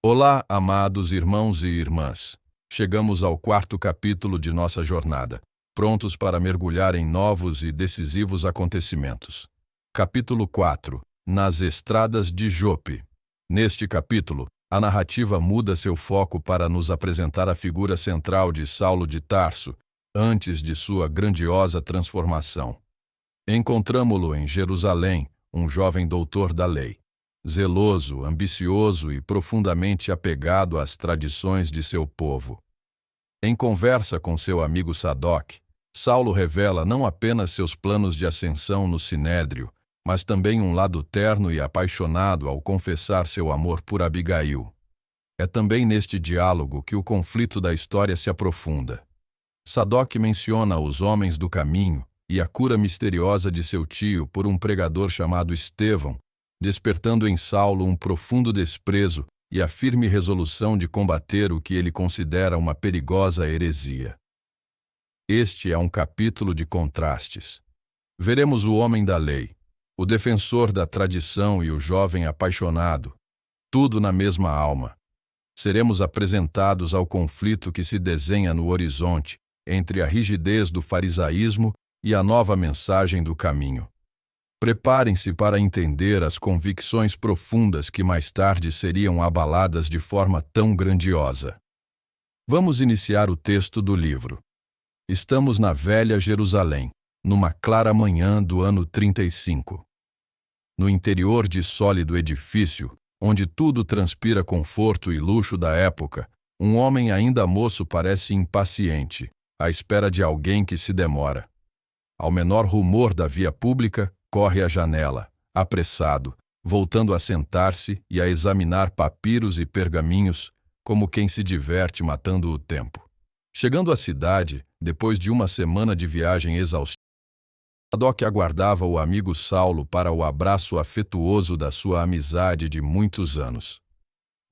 Olá, amados irmãos e irmãs. Chegamos ao quarto capítulo de nossa jornada, prontos para mergulhar em novos e decisivos acontecimentos. Capítulo 4. Nas estradas de Jope. Neste capítulo, a narrativa muda seu foco para nos apresentar a figura central de Saulo de Tarso, antes de sua grandiosa transformação. Encontramo-lo em Jerusalém, um jovem doutor da lei. Zeloso, ambicioso e profundamente apegado às tradições de seu povo. Em conversa com seu amigo Sadoc, Saulo revela não apenas seus planos de ascensão no Sinédrio, mas também um lado terno e apaixonado ao confessar seu amor por Abigail. É também neste diálogo que o conflito da história se aprofunda. Sadoc menciona os homens do caminho e a cura misteriosa de seu tio por um pregador chamado Estevão, despertando em Saulo um profundo desprezo e a firme resolução de combater o que ele considera uma perigosa heresia. Este é um capítulo de contrastes. Veremos o homem da lei, o defensor da tradição e o jovem apaixonado, tudo na mesma alma. Seremos apresentados ao conflito que se desenha no horizonte entre a rigidez do farisaísmo e a nova mensagem do caminho. Preparem-se para entender as convicções profundas que mais tarde seriam abaladas de forma tão grandiosa. Vamos iniciar o texto do livro. Estamos na velha Jerusalém, numa clara manhã do ano 35. No interior de sólido edifício, onde tudo transpira conforto e luxo da época, um homem ainda moço parece impaciente, à espera de alguém que se demora. Ao menor rumor da via pública, corre à janela, apressado, voltando a sentar-se e a examinar papiros e pergaminhos, como quem se diverte matando o tempo. Chegando à cidade, depois de uma semana de viagem exaustiva, Sadoc aguardava o amigo Saulo para o abraço afetuoso da sua amizade de muitos anos.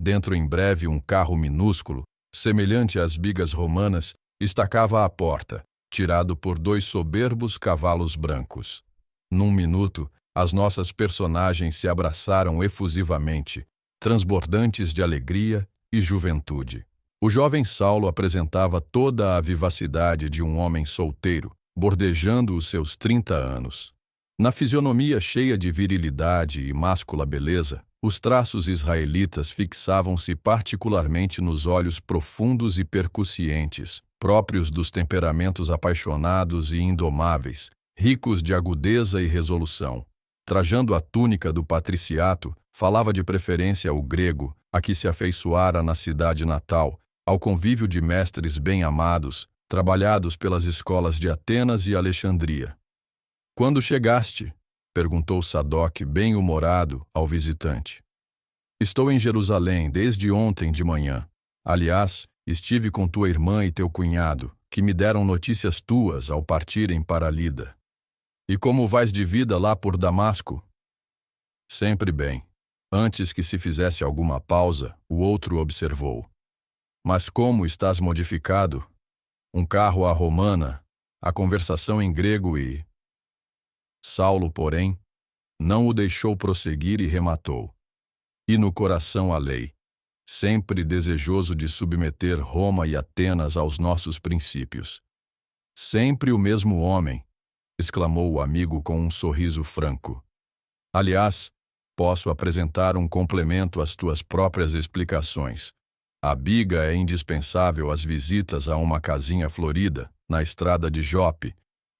Dentro em breve um carro minúsculo, semelhante às bigas romanas, estacava à porta, tirado por 2 soberbos cavalos brancos. Num minuto, as nossas personagens se abraçaram efusivamente, transbordantes de alegria e juventude. O jovem Saulo apresentava toda a vivacidade de um homem solteiro, bordejando os seus 30 anos. Na fisionomia cheia de virilidade e máscula beleza, os traços israelitas fixavam-se particularmente nos olhos profundos e percussientes, próprios dos temperamentos apaixonados e indomáveis, ricos de agudeza e resolução. Trajando a túnica do patriciato, falava de preferência o grego, a que se afeiçoara na cidade natal, ao convívio de mestres bem-amados, trabalhados pelas escolas de Atenas e Alexandria. "Quando chegaste?", perguntou Sadoc bem-humorado ao visitante. "Estou em Jerusalém desde ontem de manhã. Aliás, estive com tua irmã e teu cunhado, que me deram notícias tuas ao partirem para Lida. E como vais de vida lá por Damasco?" "Sempre bem." Antes que se fizesse alguma pausa, o outro observou. "Mas como estás modificado? Um carro à romana, a conversação em grego e..." Saulo, porém, não o deixou prosseguir e rematou. "E no coração a lei, sempre desejoso de submeter Roma e Atenas aos nossos princípios." "Sempre o mesmo homem", exclamou o amigo com um sorriso franco. "Aliás, posso apresentar um complemento às tuas próprias explicações. A biga é indispensável às visitas a uma casinha florida, na estrada de Jope,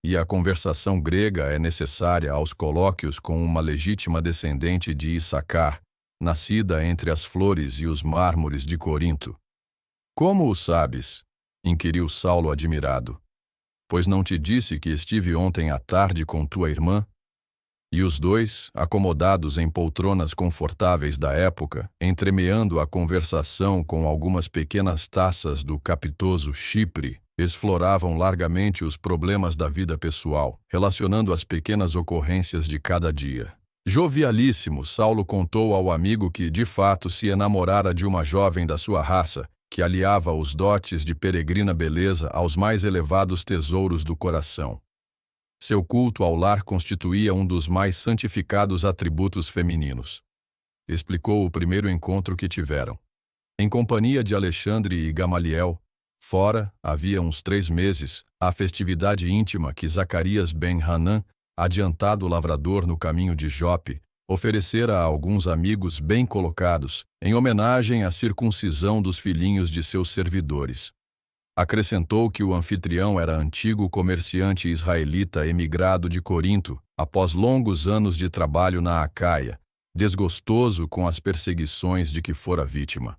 e a conversação grega é necessária aos colóquios com uma legítima descendente de Issacar, nascida entre as flores e os mármores de Corinto." "Como o sabes?", inquiriu Saulo admirado. "Pois não te disse que estive ontem à tarde com tua irmã?" E os dois, acomodados em poltronas confortáveis da época, entremeando a conversação com algumas pequenas taças do capitoso Chipre, exploravam largamente os problemas da vida pessoal, relacionando as pequenas ocorrências de cada dia. Jovialíssimo, Saulo contou ao amigo que, de fato, se enamorara de uma jovem da sua raça, que aliava os dotes de peregrina beleza aos mais elevados tesouros do coração. Seu culto ao lar constituía um dos mais santificados atributos femininos. Explicou o primeiro encontro que tiveram. Em companhia de Alexandre e Gamaliel, fora, havia uns 3 meses, a festividade íntima que Zacarias ben Hanã, adiantado lavrador no caminho de Jope, oferecera a alguns amigos bem colocados, em homenagem à circuncisão dos filhinhos de seus servidores. Acrescentou que o anfitrião era antigo comerciante israelita emigrado de Corinto, após longos anos de trabalho na Acaia, desgostoso com as perseguições de que fora vítima.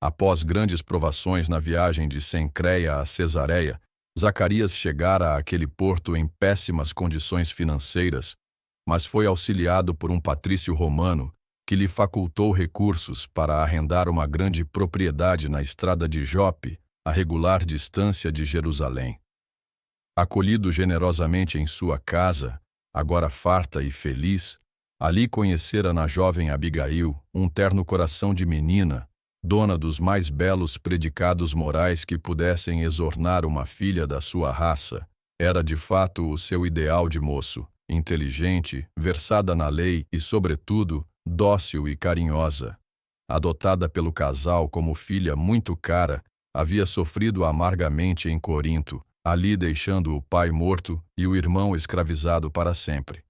Após grandes provações na viagem de Cencreia a Cesareia, Zacarias chegara àquele porto em péssimas condições financeiras, mas foi auxiliado por um patrício romano que lhe facultou recursos para arrendar uma grande propriedade na estrada de Jope, a regular distância de Jerusalém. Acolhido generosamente em sua casa, agora farta e feliz, ali conhecera na jovem Abigail um terno coração de menina, dona dos mais belos predicados morais que pudessem exornar uma filha da sua raça. Era de fato o seu ideal de moço, inteligente, versada na lei e, sobretudo, dócil e carinhosa. Adotada pelo casal como filha muito cara, havia sofrido amargamente em Corinto, ali deixando o pai morto e o irmão escravizado para sempre.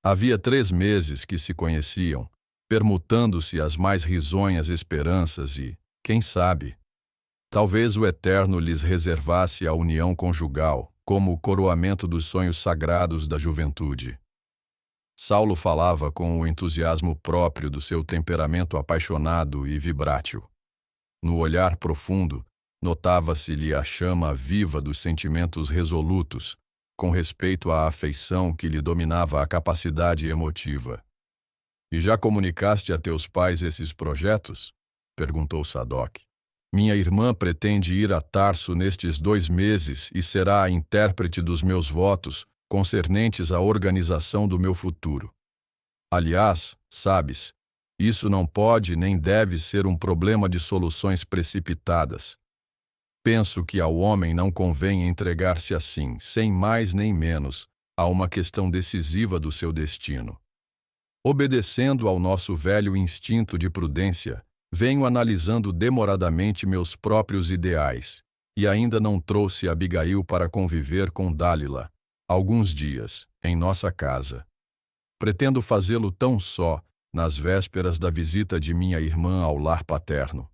Havia 3 meses que se conheciam, permutando-se as mais risonhas esperanças e, quem sabe, talvez o Eterno lhes reservasse a união conjugal, como o coroamento dos sonhos sagrados da juventude. Saulo falava com o entusiasmo próprio do seu temperamento apaixonado e vibrátil. No olhar profundo, notava-se-lhe a chama viva dos sentimentos resolutos, com respeito à afeição que lhe dominava a capacidade emotiva. "E já comunicaste a teus pais esses projetos?" perguntou Sadoc. "Minha irmã pretende ir a Tarso nestes 2 meses e será a intérprete dos meus votos concernentes à organização do meu futuro. Aliás, sabes, isso não pode nem deve ser um problema de soluções precipitadas. Penso que ao homem não convém entregar-se assim, sem mais nem menos, a uma questão decisiva do seu destino. Obedecendo ao nosso velho instinto de prudência, venho analisando demoradamente meus próprios ideais, e ainda não trouxe Abigail para conviver com Dálila, alguns dias, em nossa casa. Pretendo fazê-lo tão só, nas vésperas da visita de minha irmã ao lar paterno.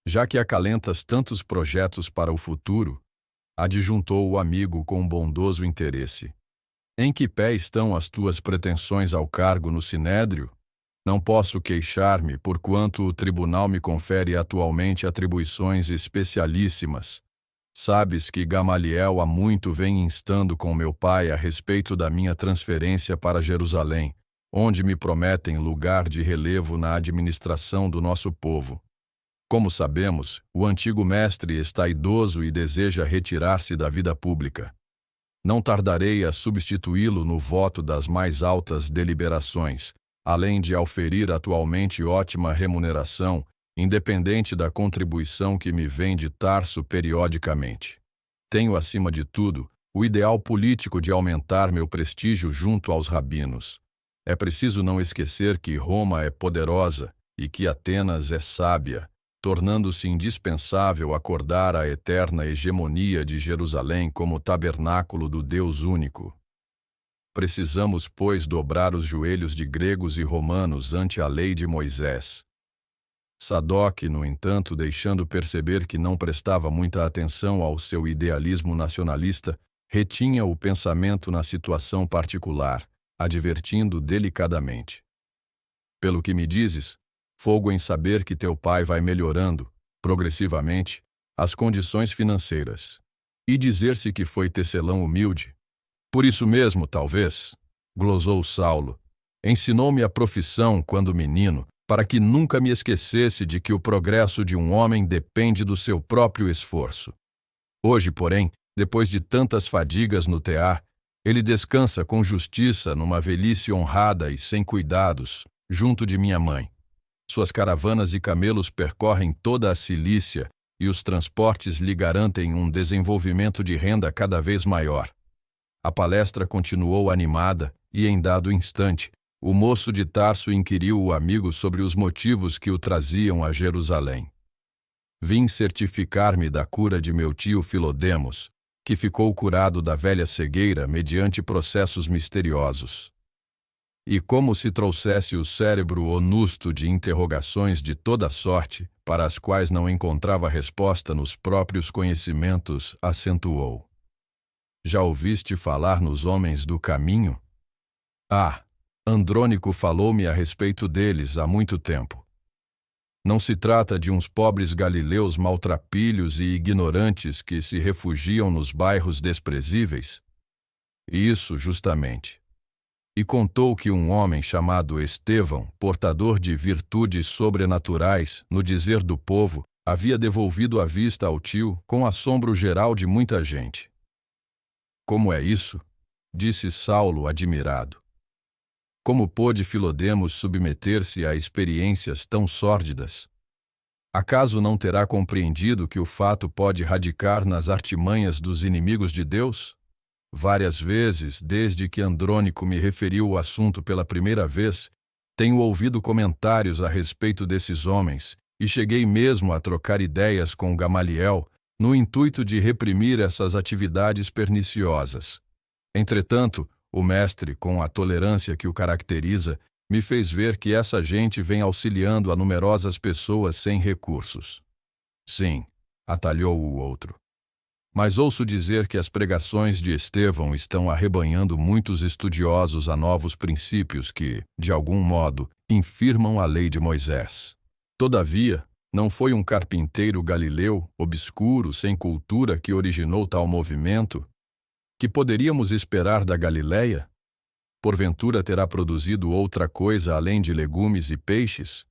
Já que acalentas tantos projetos para o futuro, adjuntou o amigo com bondoso interesse. Em que pé estão as tuas pretensões ao cargo no Sinédrio? Não posso queixar-me, porquanto o tribunal me confere atualmente atribuições especialíssimas. Sabes que Gamaliel há muito vem instando com meu pai a respeito da minha transferência para Jerusalém, onde me prometem lugar de relevo na administração do nosso povo. Como sabemos, o antigo mestre está idoso e deseja retirar-se da vida pública. Não tardarei a substituí-lo no voto das mais altas deliberações, além de auferir atualmente ótima remuneração, independente da contribuição que me vem de Tarso periodicamente. Tenho, acima de tudo, o ideal político de aumentar meu prestígio junto aos rabinos. É preciso não esquecer que Roma é poderosa e que Atenas é sábia, tornando-se indispensável acordar a eterna hegemonia de Jerusalém como tabernáculo do Deus único. Precisamos, pois, dobrar os joelhos de gregos e romanos ante a lei de Moisés. Sadoc, no entanto, deixando perceber que não prestava muita atenção ao seu idealismo nacionalista, retinha o pensamento na situação particular, advertindo delicadamente. Pelo que me dizes, folgo em saber que teu pai vai melhorando, progressivamente, as condições financeiras. E dizer-se que foi tecelão humilde. Por isso mesmo, talvez, glosou Saulo, ensinou-me a profissão quando menino, para que nunca me esquecesse de que o progresso de um homem depende do seu próprio esforço. Hoje, porém, depois de tantas fadigas no tear, ele descansa com justiça numa velhice honrada e sem cuidados, junto de minha mãe. Suas caravanas e camelos percorrem toda a Cilícia e os transportes lhe garantem um desenvolvimento de renda cada vez maior. A palestra continuou animada e, em dado instante, O moço de Tarso inquiriu o amigo sobre os motivos que o traziam a Jerusalém. Vim certificar-me da cura de meu tio Filodemos, que ficou curado da velha cegueira mediante processos misteriosos. E como se trouxesse o cérebro onusto de interrogações de toda sorte, para as quais não encontrava resposta nos próprios conhecimentos, acentuou: Já ouviste falar nos homens do caminho? Ah, Andrônico falou-me a respeito deles há muito tempo. Não se trata de uns pobres galileus maltrapilhos e ignorantes que se refugiam nos bairros desprezíveis? Isso, justamente. E contou que um homem chamado Estevão, portador de virtudes sobrenaturais, no dizer do povo, havia devolvido a vista ao tio, com assombro geral de muita gente. Como é isso? Disse Saulo, admirado. Como pôde Filodemos submeter-se a experiências tão sórdidas? Acaso não terá compreendido que o fato pode radicar nas artimanhas dos inimigos de Deus? Várias vezes, desde que Andrônico me referiu o assunto pela primeira vez, tenho ouvido comentários a respeito desses homens e cheguei mesmo a trocar ideias com Gamaliel no intuito de reprimir essas atividades perniciosas. Entretanto, o mestre, com a tolerância que o caracteriza, me fez ver que essa gente vem auxiliando a numerosas pessoas sem recursos. Sim, atalhou o outro. Mas ouço dizer que as pregações de Estevão estão arrebanhando muitos estudiosos a novos princípios que, de algum modo, infirmam a lei de Moisés. Todavia, não foi um carpinteiro galileu, obscuro, sem cultura, que originou tal movimento? Que poderíamos esperar da Galileia? Porventura terá produzido outra coisa além de legumes e peixes?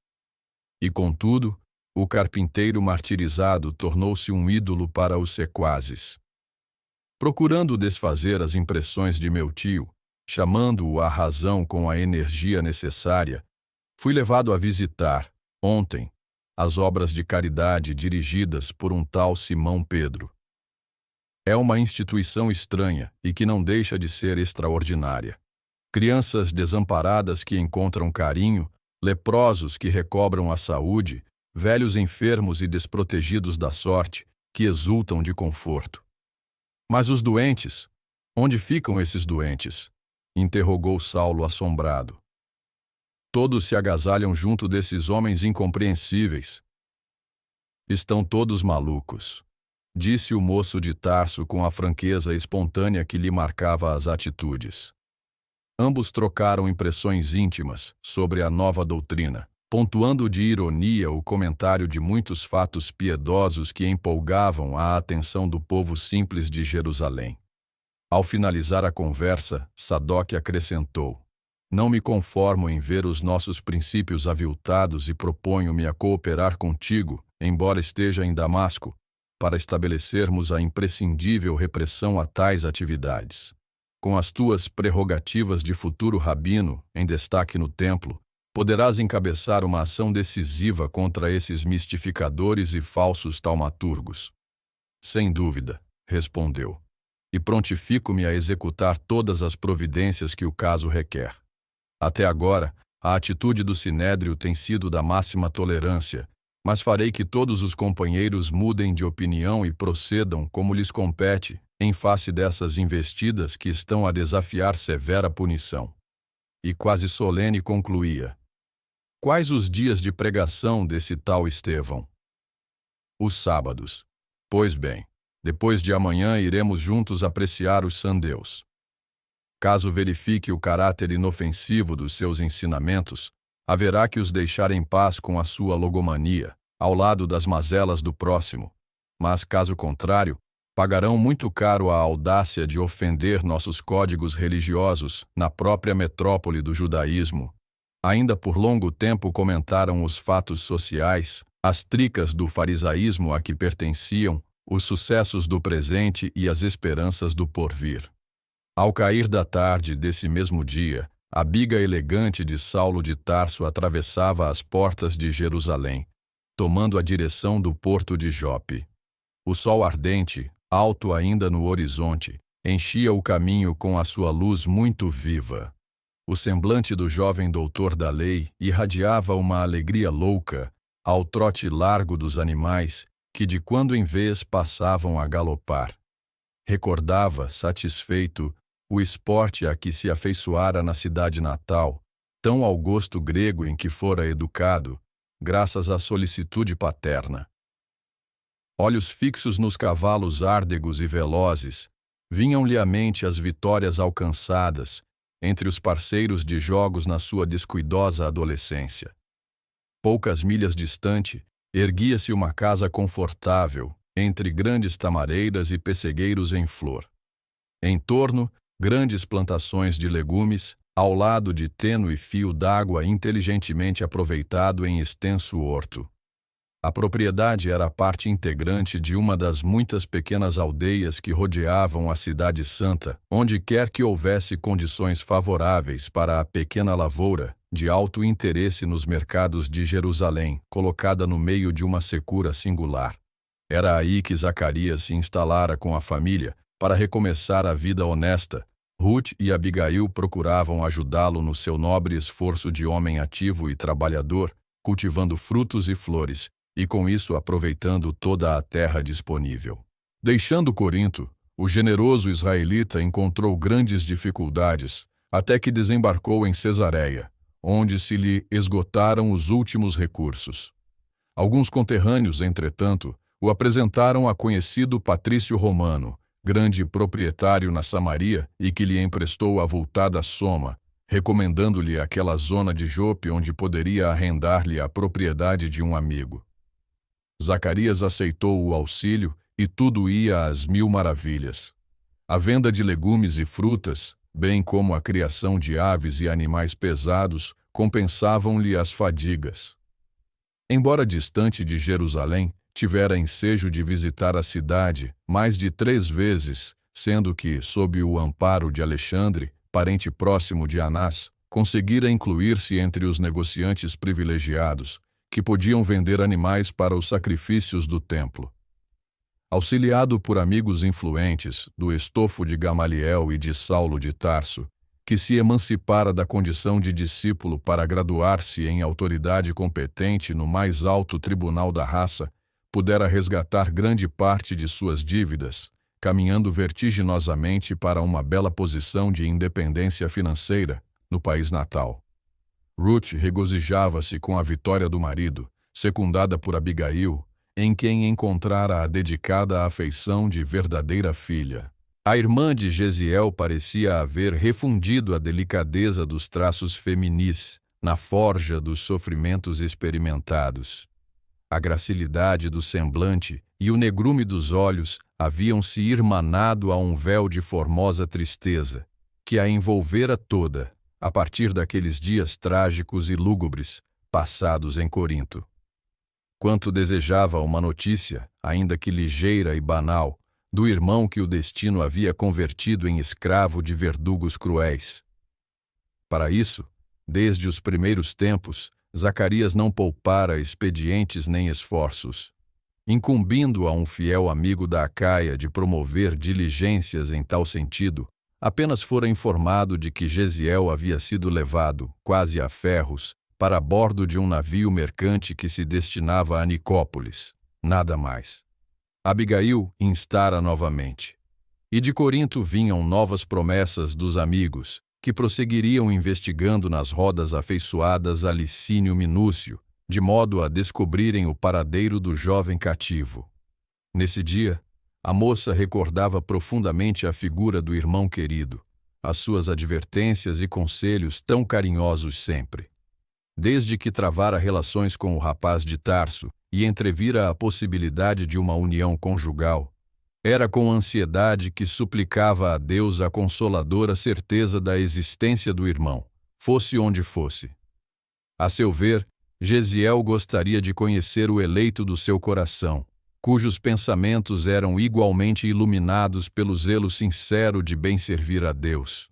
E, contudo, o carpinteiro martirizado tornou-se um ídolo para os sequazes. Procurando desfazer as impressões de meu tio, chamando-o à razão com a energia necessária, fui levado a visitar, ontem, as obras de caridade dirigidas por um tal Simão Pedro. É uma instituição estranha e que não deixa de ser extraordinária. Crianças desamparadas que encontram carinho, leprosos que recobram a saúde, velhos enfermos e desprotegidos da sorte, que exultam de conforto. Mas os doentes? Onde ficam esses doentes? Interrogou Saulo assombrado. Todos se agasalham junto desses homens incompreensíveis. Estão todos malucos, disse o moço de Tarso com a franqueza espontânea que lhe marcava as atitudes. Ambos trocaram impressões íntimas sobre a nova doutrina, pontuando de ironia o comentário de muitos fatos piedosos que empolgavam a atenção do povo simples de Jerusalém. Ao finalizar a conversa, Sadoc acrescentou: Não me conformo em ver os nossos princípios aviltados e proponho-me a cooperar contigo, embora esteja em Damasco, para estabelecermos a imprescindível repressão a tais atividades. Com as tuas prerrogativas de futuro rabino, em destaque no templo, poderás encabeçar uma ação decisiva contra esses mistificadores e falsos taumaturgos. Sem dúvida, respondeu, e prontifico-me a executar todas as providências que o caso requer. Até agora, a atitude do Sinédrio tem sido da máxima tolerância, mas farei que todos os companheiros mudem de opinião e procedam como lhes compete, em face dessas investidas que estão a desafiar severa punição. E quase solene concluía: Quais os dias de pregação desse tal Estevão? Os sábados. Pois bem, depois de amanhã iremos juntos apreciar os sandeus. Caso verifique o caráter inofensivo dos seus ensinamentos, haverá que os deixar em paz com a sua logomania, ao lado das mazelas do próximo. Mas, caso contrário, pagarão muito caro a audácia de ofender nossos códigos religiosos na própria metrópole do judaísmo. Ainda por longo tempo comentaram os fatos sociais, as tricas do farisaísmo a que pertenciam, os sucessos do presente e as esperanças do porvir. Ao cair da tarde desse mesmo dia, a biga elegante de Saulo de Tarso atravessava as portas de Jerusalém, tomando a direção do porto de Jope. O sol ardente, alto ainda no horizonte, enchia o caminho com a sua luz muito viva. O semblante do jovem doutor da lei irradiava uma alegria louca ao trote largo dos animais que de quando em vez passavam a galopar. Recordava, satisfeito, o esporte a que se afeiçoara na cidade natal, tão ao gosto grego em que fora educado, graças à solicitude paterna. Olhos fixos nos cavalos árdegos e velozes, vinham-lhe à mente as vitórias alcançadas entre os parceiros de jogos na sua descuidosa adolescência. Poucas milhas distante, erguia-se uma casa confortável, entre grandes tamareiras e pessegueiros em flor. Em torno, grandes plantações de legumes, ao lado de tênue fio d'água inteligentemente aproveitado em extenso horto. A propriedade era parte integrante de uma das muitas pequenas aldeias que rodeavam a cidade santa, onde quer que houvesse condições favoráveis para a pequena lavoura, de alto interesse nos mercados de Jerusalém, colocada no meio de uma secura singular. Era aí que Zacarias se instalara com a família para recomeçar a vida honesta. Ruth e Abigail procuravam ajudá-lo no seu nobre esforço de homem ativo e trabalhador, cultivando frutos e flores, e com isso aproveitando toda a terra disponível. Deixando Corinto, o generoso israelita encontrou grandes dificuldades, até que desembarcou em Cesareia, onde se lhe esgotaram os últimos recursos. Alguns conterrâneos, entretanto, o apresentaram a conhecido patrício romano, grande proprietário na Samaria e que lhe emprestou avultada soma, recomendando-lhe aquela zona de Jope onde poderia arrendar-lhe a propriedade de um amigo. Zacarias aceitou o auxílio e tudo ia às mil maravilhas. A venda de legumes e frutas, bem como a criação de aves e animais pesados, compensavam-lhe as fadigas. Embora distante de Jerusalém, tivera ensejo de visitar a cidade mais de 3 vezes, sendo que, sob o amparo de Alexandre, parente próximo de Anás, conseguira incluir-se entre os negociantes privilegiados, que podiam vender animais para os sacrifícios do templo. Auxiliado por amigos influentes, do estofo de Gamaliel e de Saulo de Tarso, que se emancipara da condição de discípulo para graduar-se em autoridade competente no mais alto tribunal da raça, pudera resgatar grande parte de suas dívidas, caminhando vertiginosamente para uma bela posição de independência financeira no país natal. Ruth regozijava-se com a vitória do marido, secundada por Abigail, em quem encontrara a dedicada afeição de verdadeira filha. A irmã de Jesiel parecia haver refundido a delicadeza dos traços feminis na forja dos sofrimentos experimentados. A gracilidade do semblante e o negrume dos olhos haviam se irmanado a um véu de formosa tristeza, que a envolvera toda, a partir daqueles dias trágicos e lúgubres, passados em Corinto. Quanto desejava uma notícia, ainda que ligeira e banal, do irmão que o destino havia convertido em escravo de verdugos cruéis. Para isso, desde os primeiros tempos, Zacarias não poupara expedientes nem esforços, incumbindo a um fiel amigo da Acaia de promover diligências em tal sentido. Apenas fora informado de que Jesiel havia sido levado, quase a ferros, para bordo de um navio mercante que se destinava a Nicópolis. Nada mais. Abigail instara novamente. E de Corinto vinham novas promessas dos amigos, que prosseguiriam investigando nas rodas afeiçoadas a Licínio Minúcio, de modo a descobrirem o paradeiro do jovem cativo. Nesse dia, a moça recordava profundamente a figura do irmão querido, as suas advertências e conselhos tão carinhosos sempre. Desde que travara relações com o rapaz de Tarso e entrevira a possibilidade de uma união conjugal, era com ansiedade que suplicava a Deus a consoladora certeza da existência do irmão, fosse onde fosse. A seu ver, Jesiel gostaria de conhecer o eleito do seu coração, cujos pensamentos eram igualmente iluminados pelo zelo sincero de bem servir a Deus.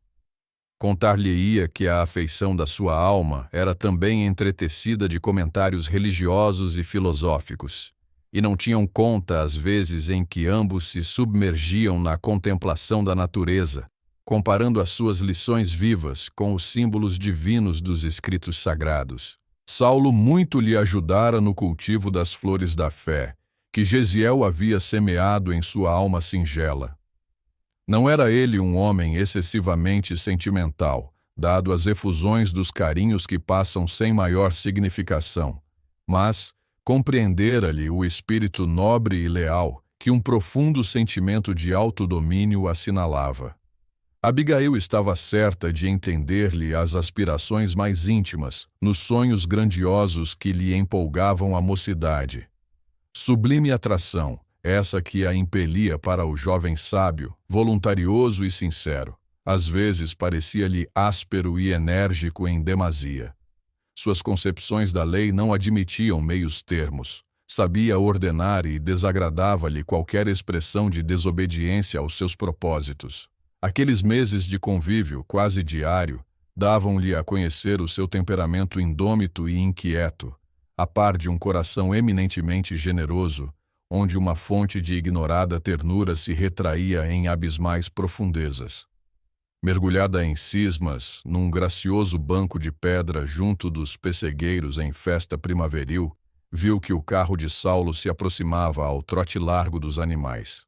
Contar-lhe-ia que a afeição da sua alma era também entretecida de comentários religiosos e filosóficos, e não tinham conta as vezes em que ambos se submergiam na contemplação da natureza, comparando as suas lições vivas com os símbolos divinos dos escritos sagrados. Saulo muito lhe ajudara no cultivo das flores da fé, que Gesiel havia semeado em sua alma singela. Não era ele um homem excessivamente sentimental, dado às efusões dos carinhos que passam sem maior significação, mas compreendera-lhe o espírito nobre e leal que um profundo sentimento de autodomínio assinalava. Abigail estava certa de entender-lhe as aspirações mais íntimas, nos sonhos grandiosos que lhe empolgavam a mocidade. Sublime atração, essa que a impelia para o jovem sábio, voluntarioso e sincero. Às vezes parecia-lhe áspero e enérgico em demasia. Suas concepções da lei não admitiam meios termos. Sabia ordenar e desagradava-lhe qualquer expressão de desobediência aos seus propósitos. Aqueles meses de convívio quase diário davam-lhe a conhecer o seu temperamento indômito e inquieto, a par de um coração eminentemente generoso, onde uma fonte de ignorada ternura se retraía em abismais profundezas. Mergulhada em cismas, num gracioso banco de pedra junto dos pessegueiros em festa primaveril, viu que o carro de Saulo se aproximava ao trote largo dos animais.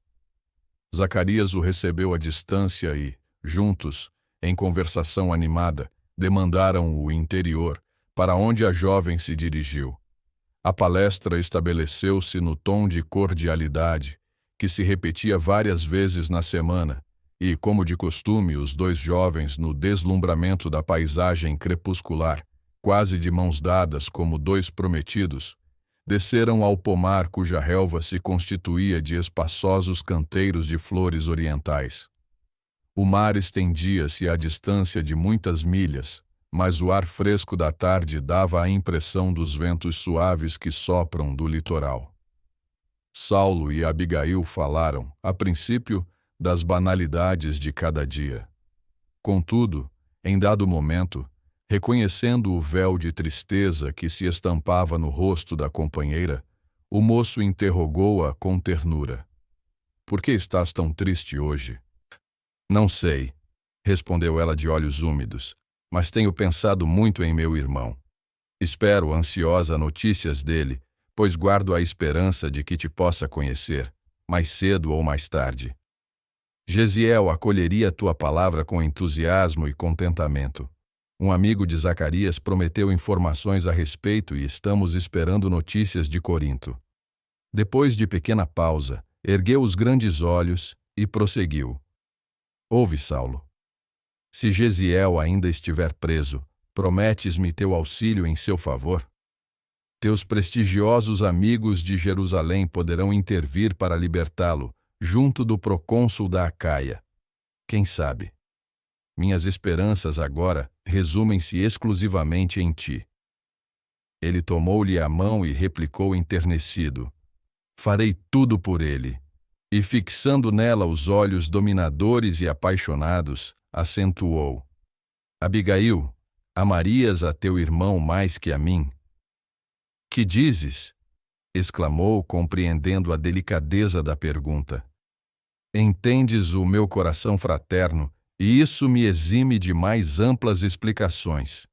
Zacarias o recebeu à distância e, juntos, em conversação animada, demandaram o interior, para onde a jovem se dirigiu. A palestra estabeleceu-se no tom de cordialidade, que se repetia várias vezes na semana, e, como de costume, os dois jovens, no deslumbramento da paisagem crepuscular, quase de mãos dadas como dois prometidos, desceram ao pomar cuja relva se constituía de espaçosos canteiros de flores orientais. O mar estendia-se à distância de muitas milhas, mas o ar fresco da tarde dava a impressão dos ventos suaves que sopram do litoral. Saulo e Abigail falaram, a princípio, das banalidades de cada dia. Contudo, em dado momento, reconhecendo o véu de tristeza que se estampava no rosto da companheira, o moço interrogou-a com ternura. "Por que estás tão triste hoje?" "Não sei", respondeu ela de olhos úmidos, "mas tenho pensado muito em meu irmão. Espero ansiosa notícias dele, pois guardo a esperança de que te possa conhecer, mais cedo ou mais tarde. Gesiel acolheria tua palavra com entusiasmo e contentamento. Um amigo de Zacarias prometeu informações a respeito e estamos esperando notícias de Corinto." Depois de pequena pausa, ergueu os grandes olhos e prosseguiu. "Ouve, Saulo. Se Gesiel ainda estiver preso, prometes-me teu auxílio em seu favor? Teus prestigiosos amigos de Jerusalém poderão intervir para libertá-lo, junto do procônsul da Acaia. Quem sabe? Minhas esperanças agora resumem-se exclusivamente em ti." Ele tomou-lhe a mão e replicou enternecido: "Farei tudo por ele." E fixando nela os olhos dominadores e apaixonados, acentuou: "Abigail, amarias a teu irmão mais que a mim?" "Que dizes?" exclamou, compreendendo a delicadeza da pergunta. "Entendes o meu coração fraterno, e isso me exime de mais amplas explicações.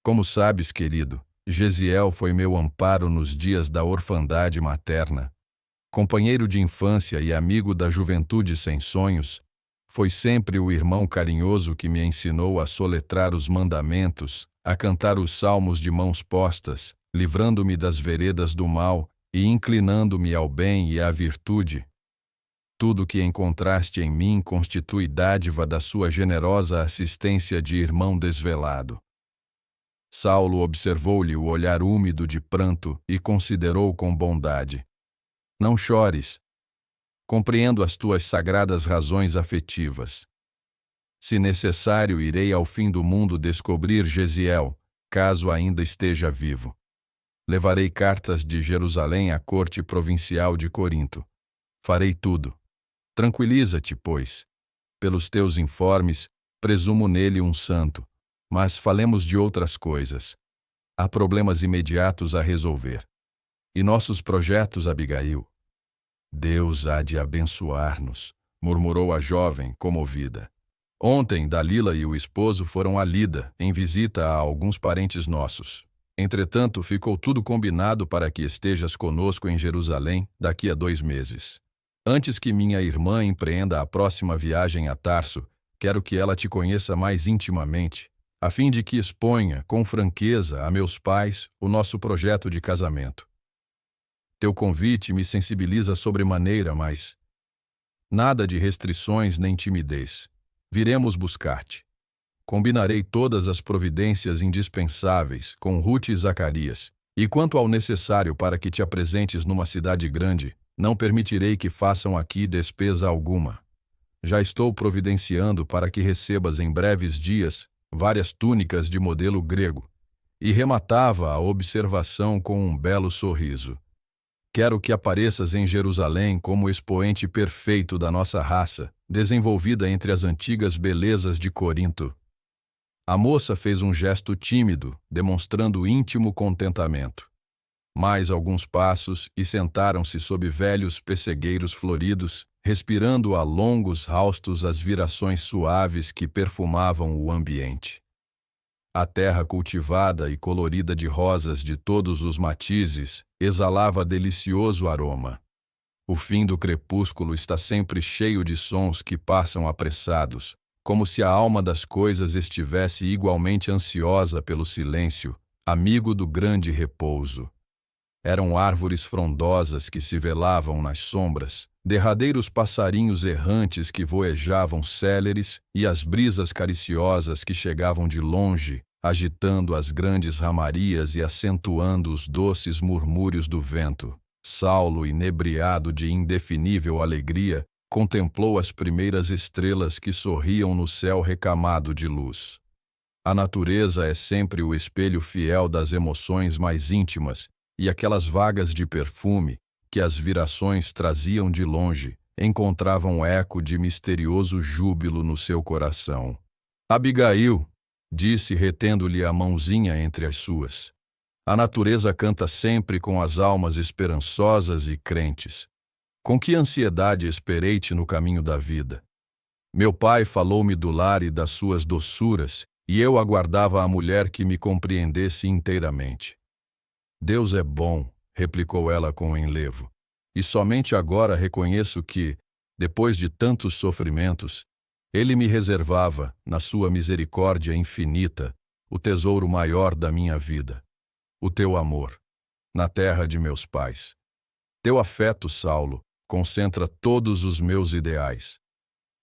Como sabes, querido, Gesiel foi meu amparo nos dias da orfandade materna. Companheiro de infância e amigo da juventude sem sonhos, foi sempre o irmão carinhoso que me ensinou a soletrar os mandamentos, a cantar os salmos de mãos postas, livrando-me das veredas do mal e inclinando-me ao bem e à virtude. Tudo que encontraste em mim constitui dádiva da sua generosa assistência de irmão desvelado." Saulo observou-lhe o olhar úmido de pranto e considerou com bondade: "Não chores. Compreendo as tuas sagradas razões afetivas. Se necessário, irei ao fim do mundo descobrir Gesiel, caso ainda esteja vivo. Levarei cartas de Jerusalém à corte provincial de Corinto. Farei tudo. Tranquiliza-te, pois. Pelos teus informes, presumo nele um santo, mas falemos de outras coisas. Há problemas imediatos a resolver. E nossos projetos, Abigail?" "Deus há de abençoar-nos", murmurou a jovem, comovida. Ontem, Dalila e o esposo foram a Lida, em visita a alguns parentes nossos. Entretanto, ficou tudo combinado para que estejas conosco em Jerusalém daqui a 2 meses. Antes que minha irmã empreenda a próxima viagem a Tarso, quero que ela te conheça mais intimamente, a fim de que exponha, com franqueza, a meus pais o nosso projeto de casamento. Teu convite me sensibiliza sobremaneira, mas nada de restrições nem timidez. Viremos buscar-te. Combinarei todas as providências indispensáveis com Ruth e Zacarias, e quanto ao necessário para que te apresentes numa cidade grande, não permitirei que façam aqui despesa alguma. Já estou providenciando para que recebas em breves dias várias túnicas de modelo grego, e rematava a observação com um belo sorriso. Quero que apareças em Jerusalém como expoente perfeito da nossa raça, desenvolvida entre as antigas belezas de Corinto. A moça fez um gesto tímido, demonstrando íntimo contentamento. Mais alguns passos e sentaram-se sob velhos pessegueiros floridos, respirando a longos haustos as virações suaves que perfumavam o ambiente. A terra cultivada e colorida de rosas de todos os matizes exalava delicioso aroma. O fim do crepúsculo está sempre cheio de sons que passam apressados, como se a alma das coisas estivesse igualmente ansiosa pelo silêncio, amigo do grande repouso. Eram árvores frondosas que se velavam nas sombras, derradeiros passarinhos errantes que voejavam céleres e as brisas cariciosas que chegavam de longe, agitando as grandes ramarias e acentuando os doces murmúrios do vento. Saulo, inebriado de indefinível alegria, contemplou as primeiras estrelas que sorriam no céu recamado de luz. A natureza é sempre o espelho fiel das emoções mais íntimas, e aquelas vagas de perfume, que as virações traziam de longe, encontravam eco de misterioso júbilo no seu coração. Abigail, disse retendo-lhe a mãozinha entre as suas. A natureza canta sempre com as almas esperançosas e crentes. Com que ansiedade esperei-te no caminho da vida. Meu pai falou-me do lar e das suas doçuras, e eu aguardava a mulher que me compreendesse inteiramente. Deus é bom, replicou ela com enlevo, e somente agora reconheço que, depois de tantos sofrimentos, Ele me reservava, na sua misericórdia infinita, o tesouro maior da minha vida, o teu amor, na terra de meus pais. Teu afeto, Saulo, concentra todos os meus ideais.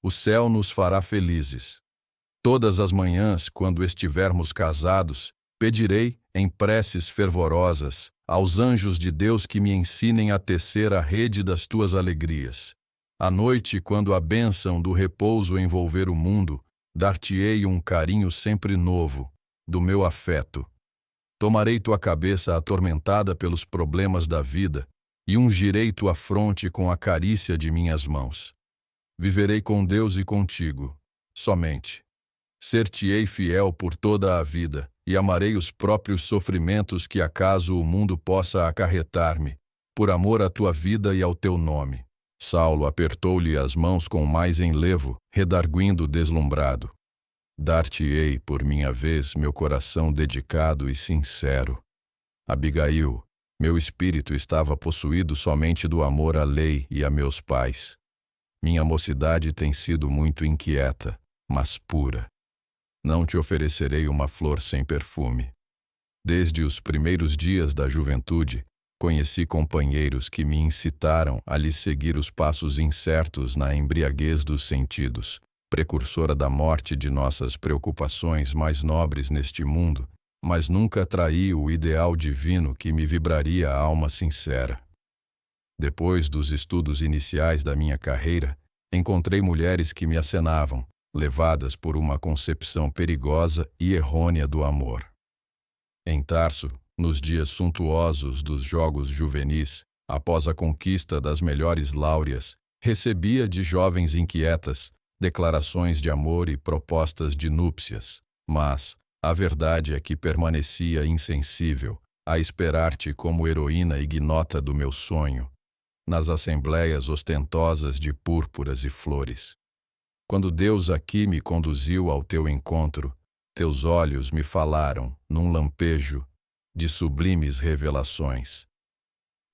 O céu nos fará felizes. Todas as manhãs, quando estivermos casados, pedirei, em preces fervorosas, aos anjos de Deus que me ensinem a tecer a rede das tuas alegrias. À noite, quando a bênção do repouso envolver o mundo, dar-te-ei um carinho sempre novo, do meu afeto. Tomarei tua cabeça atormentada pelos problemas da vida e ungirei tua fronte com a carícia de minhas mãos. Viverei com Deus e contigo, somente. Ser-te-ei fiel por toda a vida e amarei os próprios sofrimentos que acaso o mundo possa acarretar-me, por amor à tua vida e ao teu nome. Saulo apertou-lhe as mãos com mais enlevo, redarguindo deslumbrado. Dar-te-ei, por minha vez, meu coração dedicado e sincero. Abigail, meu espírito estava possuído somente do amor à lei e a meus pais. Minha mocidade tem sido muito inquieta, mas pura. Não te oferecerei uma flor sem perfume. Desde os primeiros dias da juventude, conheci companheiros que me incitaram a lhes seguir os passos incertos na embriaguez dos sentidos, precursora da morte de nossas preocupações mais nobres neste mundo, mas nunca traí o ideal divino que me vibraria a alma sincera. Depois dos estudos iniciais da minha carreira, encontrei mulheres que me acenavam, levadas por uma concepção perigosa e errônea do amor. Em Tarso, nos dias suntuosos dos jogos juvenis, após a conquista das melhores láureas, recebia de jovens inquietas declarações de amor e propostas de núpcias, mas a verdade é que permanecia insensível a esperar-te como heroína ignota do meu sonho, nas assembleias ostentosas de púrpuras e flores. Quando Deus aqui me conduziu ao teu encontro, teus olhos me falaram, num lampejo, de sublimes revelações.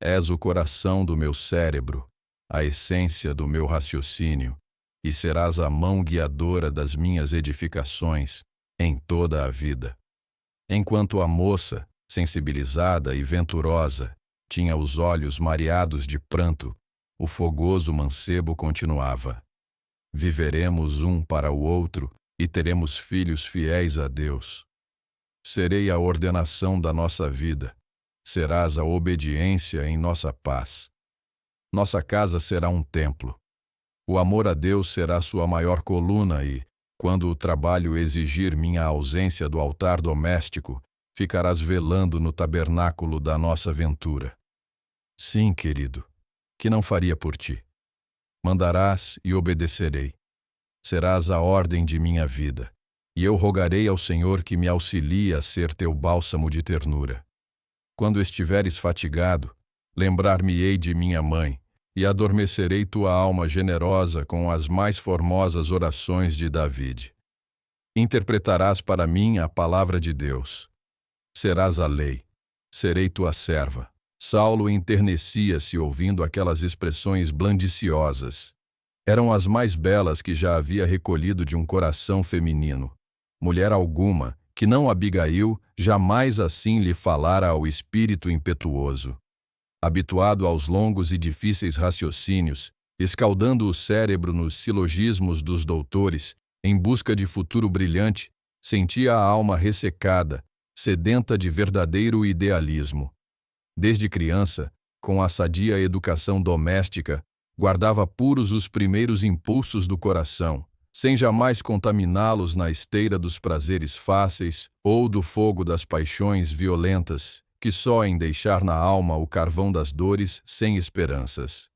És o coração do meu cérebro, a essência do meu raciocínio, e serás a mão guiadora das minhas edificações em toda a vida. Enquanto a moça, sensibilizada e venturosa, tinha os olhos mareados de pranto, o fogoso mancebo continuava: viveremos um para o outro e teremos filhos fiéis a Deus. Serei a ordenação da nossa vida, serás a obediência em nossa paz. Nossa casa será um templo. O amor a Deus será sua maior coluna e, quando o trabalho exigir minha ausência do altar doméstico, ficarás velando no tabernáculo da nossa ventura. Sim, querido, que não faria por ti? Mandarás e obedecerei. Serás a ordem de minha vida, e eu rogarei ao Senhor que me auxilie a ser teu bálsamo de ternura. Quando estiveres fatigado, lembrar-me-ei de minha mãe, e adormecerei tua alma generosa com as mais formosas orações de David. Interpretarás para mim a palavra de Deus. Serás a lei. Serei tua serva. Saulo enternecia-se ouvindo aquelas expressões blandiciosas. Eram as mais belas que já havia recolhido de um coração feminino. Mulher alguma, que não Abigail, jamais assim lhe falara ao espírito impetuoso. Habituado aos longos e difíceis raciocínios, escaldando o cérebro nos silogismos dos doutores, em busca de futuro brilhante, sentia a alma ressecada, sedenta de verdadeiro idealismo. Desde criança, com a sadia educação doméstica, guardava puros os primeiros impulsos do coração, sem jamais contaminá-los na esteira dos prazeres fáceis ou do fogo das paixões violentas, que só em deixar na alma o carvão das dores sem esperanças.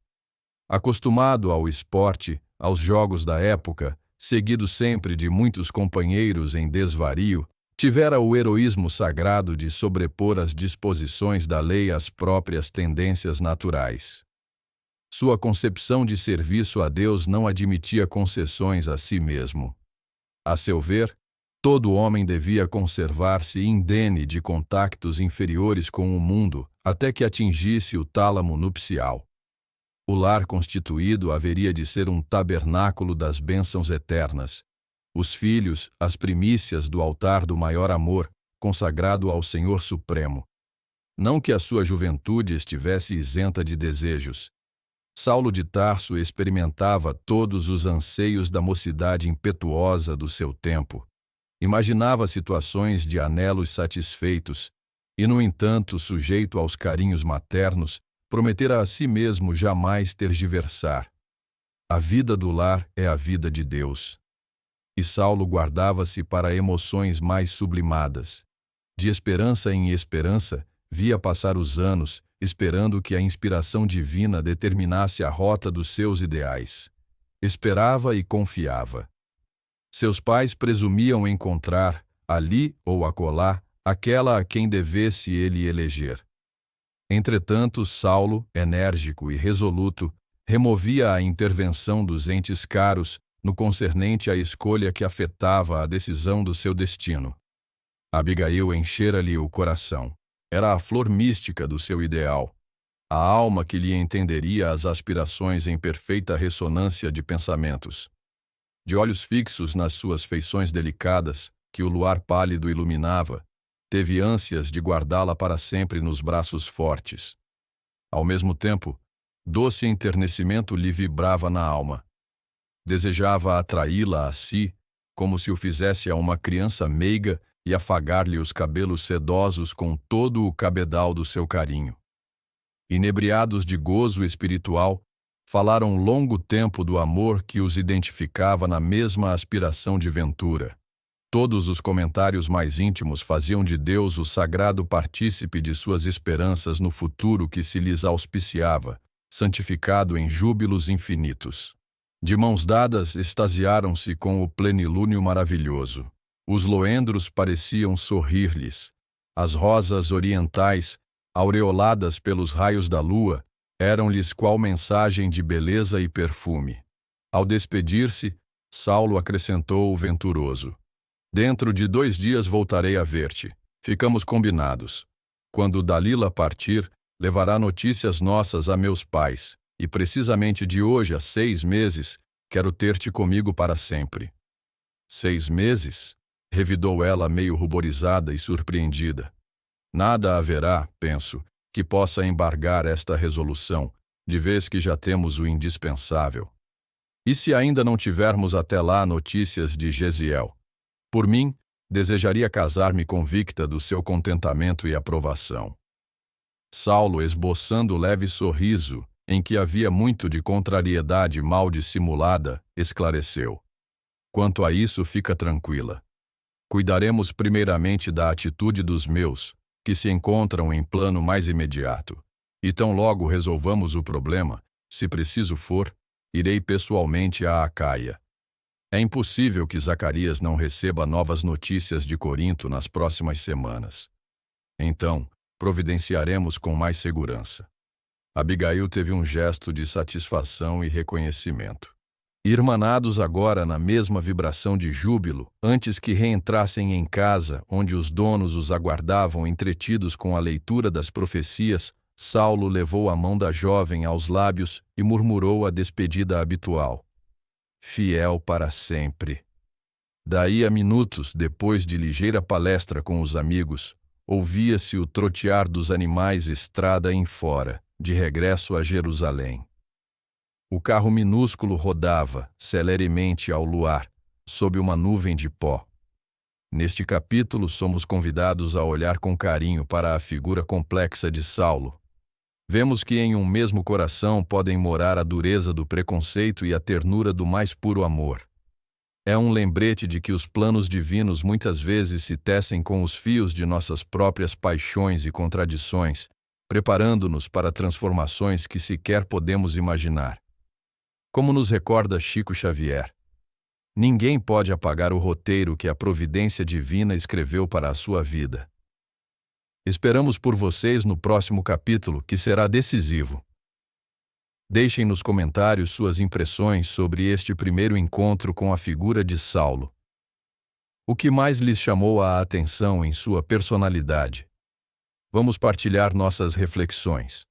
Acostumado ao esporte, aos jogos da época, seguido sempre de muitos companheiros em desvario, tivera o heroísmo sagrado de sobrepor as disposições da lei às próprias tendências naturais. Sua concepção de serviço a Deus não admitia concessões a si mesmo. A seu ver, todo homem devia conservar-se indene de contactos inferiores com o mundo até que atingisse o tálamo nupcial. O lar constituído haveria de ser um tabernáculo das bênçãos eternas. Os filhos, as primícias do altar do maior amor, consagrado ao Senhor Supremo. Não que a sua juventude estivesse isenta de desejos. Saulo de Tarso experimentava todos os anseios da mocidade impetuosa do seu tempo. Imaginava situações de anelos satisfeitos e, no entanto, sujeito aos carinhos maternos, prometera a si mesmo jamais tergiversar. A vida do lar é a vida de Deus. E Saulo guardava-se para emoções mais sublimadas. De esperança em esperança, via passar os anos, esperando que a inspiração divina determinasse a rota dos seus ideais. Esperava e confiava. Seus pais presumiam encontrar, ali ou acolá, aquela a quem devesse ele eleger. Entretanto, Saulo, enérgico e resoluto, removia a intervenção dos entes caros no concernente à escolha que afetava a decisão do seu destino. Abigail enchera-lhe o coração. Era a flor mística do seu ideal, a alma que lhe entenderia as aspirações em perfeita ressonância de pensamentos. De olhos fixos nas suas feições delicadas, que o luar pálido iluminava, teve ânsias de guardá-la para sempre nos braços fortes. Ao mesmo tempo, doce enternecimento lhe vibrava na alma. Desejava atraí-la a si, como se o fizesse a uma criança meiga e afagar-lhe os cabelos sedosos com todo o cabedal do seu carinho. Inebriados de gozo espiritual, falaram longo tempo do amor que os identificava na mesma aspiração de ventura. Todos os comentários mais íntimos faziam de Deus o sagrado partícipe de suas esperanças no futuro que se lhes auspiciava, santificado em júbilos infinitos. De mãos dadas, extasiaram-se com o plenilúnio maravilhoso. Os loendros pareciam sorrir-lhes. As rosas orientais, aureoladas pelos raios da lua, eram-lhes qual mensagem de beleza e perfume. Ao despedir-se, Saulo acrescentou o venturoso: Dentro de 2 dias voltarei a ver-te. Ficamos combinados. Quando Dalila partir, levará notícias nossas a meus pais, e precisamente de hoje a 6 meses, quero ter-te comigo para sempre. 6 meses? Revidou ela meio ruborizada e surpreendida. Nada haverá, penso, que possa embargar esta resolução, de vez que já temos o indispensável. E se ainda não tivermos até lá notícias de Gesiel? Por mim, desejaria casar-me convicta do seu contentamento e aprovação. Saulo, esboçando leve sorriso, em que havia muito de contrariedade mal dissimulada, esclareceu: Quanto a isso, fica tranquila. Cuidaremos primeiramente da atitude dos meus, que se encontram em plano mais imediato, e tão logo resolvamos o problema, se preciso for, irei pessoalmente a Acaia. É impossível que Zacarias não receba novas notícias de Corinto nas próximas semanas. Então, providenciaremos com mais segurança. Abigail teve um gesto de satisfação e reconhecimento. Irmanados agora na mesma vibração de júbilo, antes que reentrassem em casa, onde os donos os aguardavam entretidos com a leitura das profecias, Saulo levou a mão da jovem aos lábios e murmurou a despedida habitual: Fiel para sempre. Daí a minutos, depois de ligeira palestra com os amigos, ouvia-se o trotear dos animais estrada em fora, de regresso a Jerusalém. O carro minúsculo rodava, celeremente ao luar, sob uma nuvem de pó. Neste capítulo, somos convidados a olhar com carinho para a figura complexa de Saulo. Vemos que em um mesmo coração podem morar a dureza do preconceito e a ternura do mais puro amor. É um lembrete de que os planos divinos muitas vezes se tecem com os fios de nossas próprias paixões e contradições, preparando-nos para transformações que sequer podemos imaginar. Como nos recorda Chico Xavier, ninguém pode apagar o roteiro que a providência divina escreveu para a sua vida. Esperamos por vocês no próximo capítulo, que será decisivo. Deixem nos comentários suas impressões sobre este primeiro encontro com a figura de Saulo. O que mais lhes chamou a atenção em sua personalidade? Vamos partilhar nossas reflexões.